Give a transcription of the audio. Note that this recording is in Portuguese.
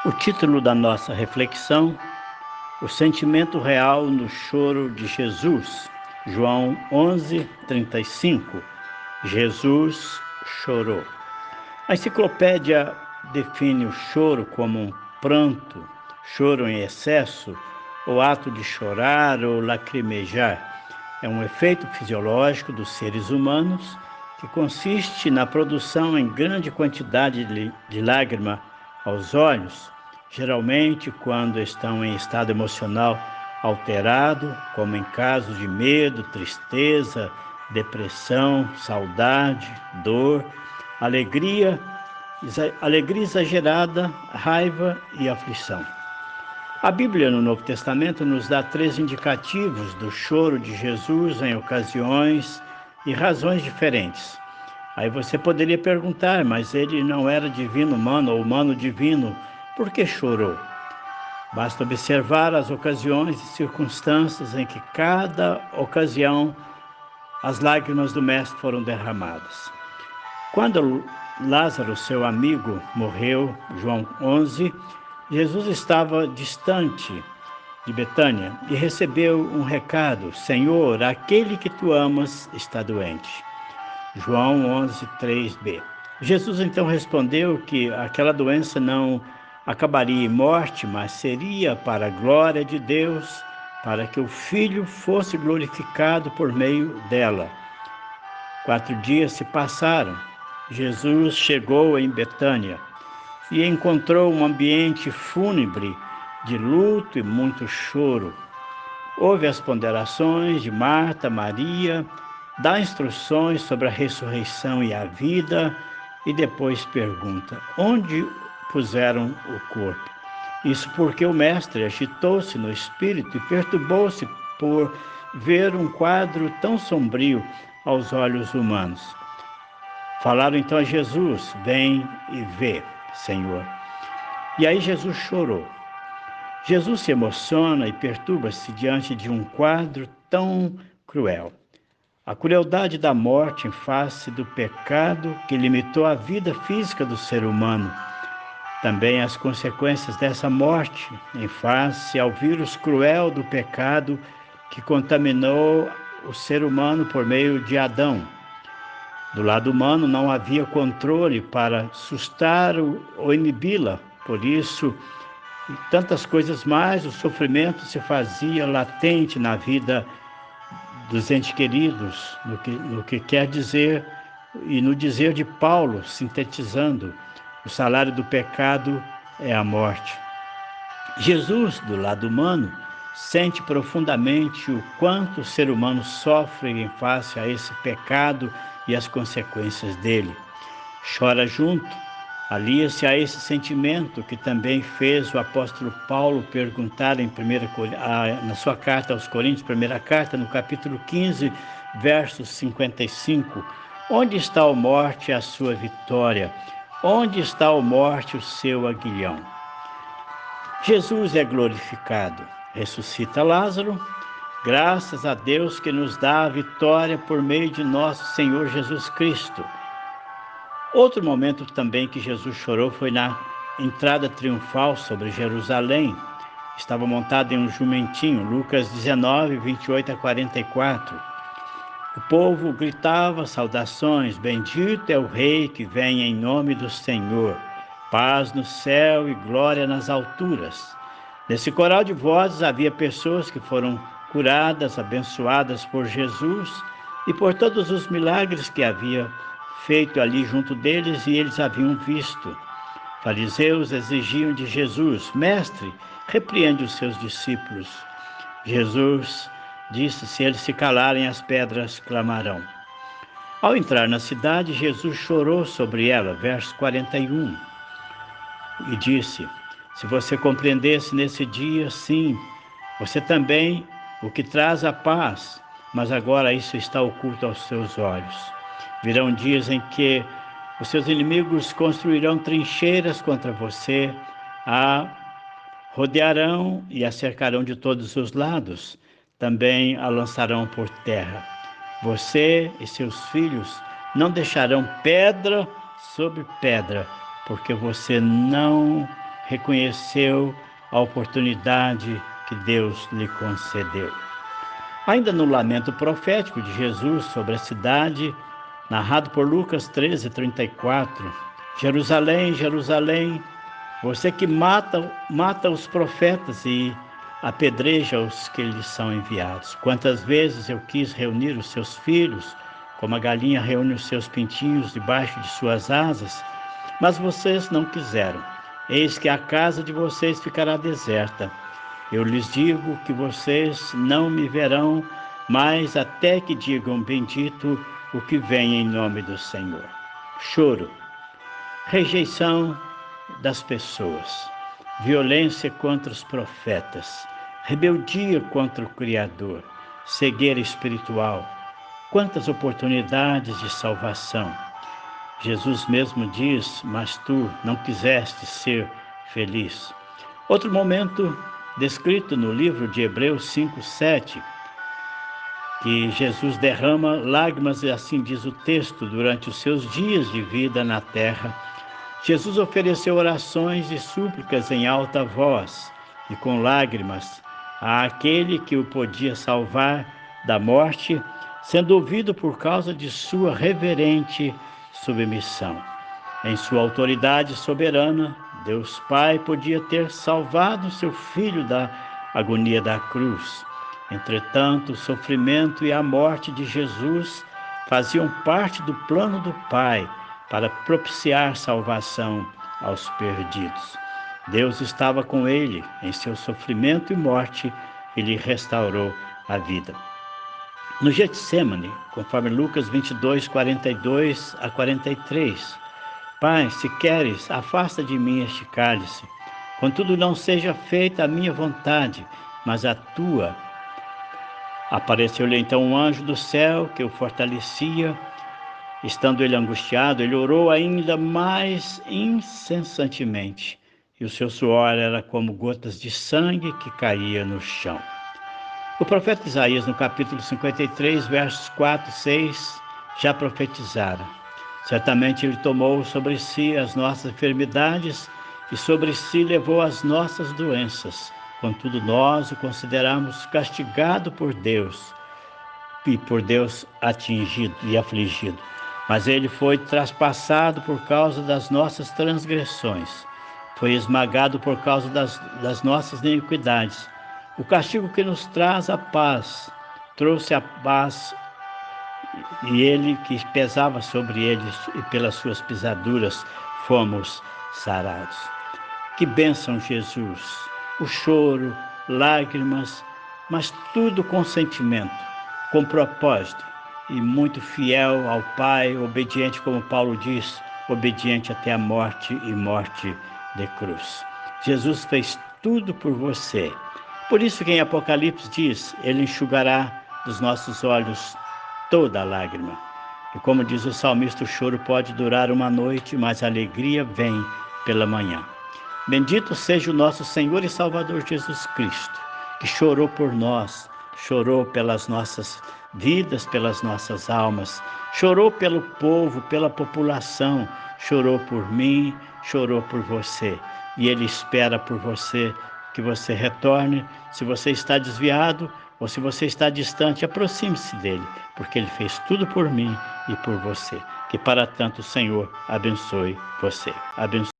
O título da nossa reflexão: o sentimento real no choro de Jesus. João 11:35. Jesus chorou. A enciclopédia define o choro como um pranto, choro em excesso, ou ato de chorar ou lacrimejar. É um efeito fisiológico dos seres humanos que consiste na produção em grande quantidade de lágrima aos olhos, geralmente quando estão em estado emocional alterado, como em casos de medo, tristeza, depressão, saudade, dor, alegria exagerada, raiva e aflição. A Bíblia no Novo Testamento nos dá 3 indicativos do choro de Jesus em ocasiões e razões diferentes. Aí você poderia perguntar, mas ele não era divino humano ou humano divino, por que chorou? Basta observar as ocasiões e circunstâncias em que cada ocasião as lágrimas do Mestre foram derramadas. Quando Lázaro, seu amigo, morreu, João 11, Jesus estava distante de Betânia e recebeu um recado: Senhor, aquele que tu amas está doente. João 11:3b. Jesus então respondeu que aquela doença não acabaria em morte, mas seria para a glória de Deus, para que o Filho fosse glorificado por meio dela. 4 dias se passaram. Jesus chegou em Betânia e encontrou um ambiente fúnebre de luto e muito choro. Ouve as ponderações de Marta, Maria, dá instruções sobre a ressurreição e a vida e depois pergunta: onde puseram o corpo? Isso porque o mestre agitou-se no espírito e perturbou-se por ver um quadro tão sombrio aos olhos humanos. Falaram então a Jesus: vem e vê, Senhor. E aí Jesus chorou. Jesus se emociona e perturba-se diante de um quadro tão cruel. A crueldade da morte em face do pecado que limitou a vida física do ser humano. Também as consequências dessa morte em face ao vírus cruel do pecado que contaminou o ser humano por meio de Adão. Do lado humano não havia controle para sustar ou inibi-la, por isso, e tantas coisas mais, o sofrimento se fazia latente na vida dos entes queridos, no que quer dizer, e no dizer de Paulo, sintetizando: o salário do pecado é a morte. Jesus, do lado humano, sente profundamente o quanto o ser humano sofre em face a esse pecado e as consequências dele. Chora junto, alia-se a esse sentimento que também fez o apóstolo Paulo perguntar na sua carta aos Coríntios, primeira carta, no capítulo 15, versos 55, onde está a morte, a sua vitória? Onde está a morte, o seu aguilhão? Jesus é glorificado, ressuscita Lázaro, graças a Deus que nos dá a vitória por meio de nosso Senhor Jesus Cristo. Outro momento também que Jesus chorou foi na entrada triunfal sobre Jerusalém. Estava montado em um jumentinho, Lucas 19, 28-44. O povo gritava saudações: bendito é o Rei que vem em nome do Senhor. Paz no céu e glória nas alturas. Nesse coral de vozes havia pessoas que foram curadas, abençoadas por Jesus e por todos os milagres que havia feito ali junto deles e eles haviam visto. Fariseus exigiam de Jesus: mestre, repreende os seus discípulos. Jesus disse: se eles se calarem, as pedras clamarão. Ao entrar na cidade, Jesus chorou sobre ela, verso 41, e disse: se você compreendesse nesse dia, sim, você também, o que traz a paz, mas agora isso está oculto aos seus olhos. Virão dias em que os seus inimigos construirão trincheiras contra você, a rodearão e a cercarão de todos os lados, também a lançarão por terra. Você e seus filhos não deixarão pedra sobre pedra, porque você não reconheceu a oportunidade que Deus lhe concedeu. Ainda no lamento profético de Jesus sobre a cidade, narrado por Lucas 13:34, Jerusalém, Jerusalém, você que mata os profetas e apedreja os que lhes são enviados. Quantas vezes eu quis reunir os seus filhos, como a galinha reúne os seus pintinhos debaixo de suas asas, mas vocês não quiseram. Eis que a casa de vocês ficará deserta. Eu lhes digo que vocês não me verão mais até que digam bendito o que vem em nome do Senhor. Choro, rejeição das pessoas, violência contra os profetas, rebeldia contra o Criador, cegueira espiritual. Quantas oportunidades de salvação! Jesus mesmo diz, mas tu não quiseste ser feliz. Outro momento descrito no livro de Hebreus 5:7, que Jesus derrama lágrimas, e assim diz o texto, durante os seus dias de vida na terra. Jesus ofereceu orações e súplicas em alta voz e com lágrimas àquele que o podia salvar da morte, sendo ouvido por causa de sua reverente submissão. Em sua autoridade soberana, Deus Pai podia ter salvado seu filho da agonia da cruz. Entretanto, o sofrimento e a morte de Jesus faziam parte do plano do Pai para propiciar salvação aos perdidos. Deus estava com ele em seu sofrimento e morte e lhe restaurou a vida. No Getsêmani, conforme Lucas 22:42-43, Pai, se queres, afasta de mim este cálice. Contudo, não seja feita a minha vontade, mas a tua. Apareceu-lhe então um anjo do céu que o fortalecia. Estando ele angustiado, ele orou ainda mais incessantemente, e o seu suor era como gotas de sangue que caía no chão. O profeta Isaías, no capítulo 53, versos 4 e 6, já profetizara: certamente ele tomou sobre si as nossas enfermidades e sobre si levou as nossas doenças. Contudo, nós o consideramos castigado por Deus e por Deus atingido e afligido. Mas ele foi traspassado por causa das nossas transgressões, foi esmagado por causa das nossas iniquidades. O castigo que nos traz a paz, trouxe a paz, e ele que pesava sobre eles, e pelas suas pisaduras fomos sarados. Que bênção, Jesus! O choro, lágrimas, mas tudo com sentimento, com propósito, e muito fiel ao Pai, obediente, como Paulo diz, obediente até a morte e morte de cruz. Jesus fez tudo por você. Por isso que em Apocalipse diz, ele enxugará dos nossos olhos toda a lágrima. E como diz o salmista, o choro pode durar uma noite, mas a alegria vem pela manhã. Bendito seja o nosso Senhor e Salvador Jesus Cristo, que chorou por nós, chorou pelas nossas vidas, pelas nossas almas, chorou pelo povo, pela população, chorou por mim, chorou por você. E Ele espera por você, que você retorne. Se você está desviado ou se você está distante, aproxime-se dele, porque Ele fez tudo por mim e por você. Que para tanto o Senhor abençoe você. Abençoe.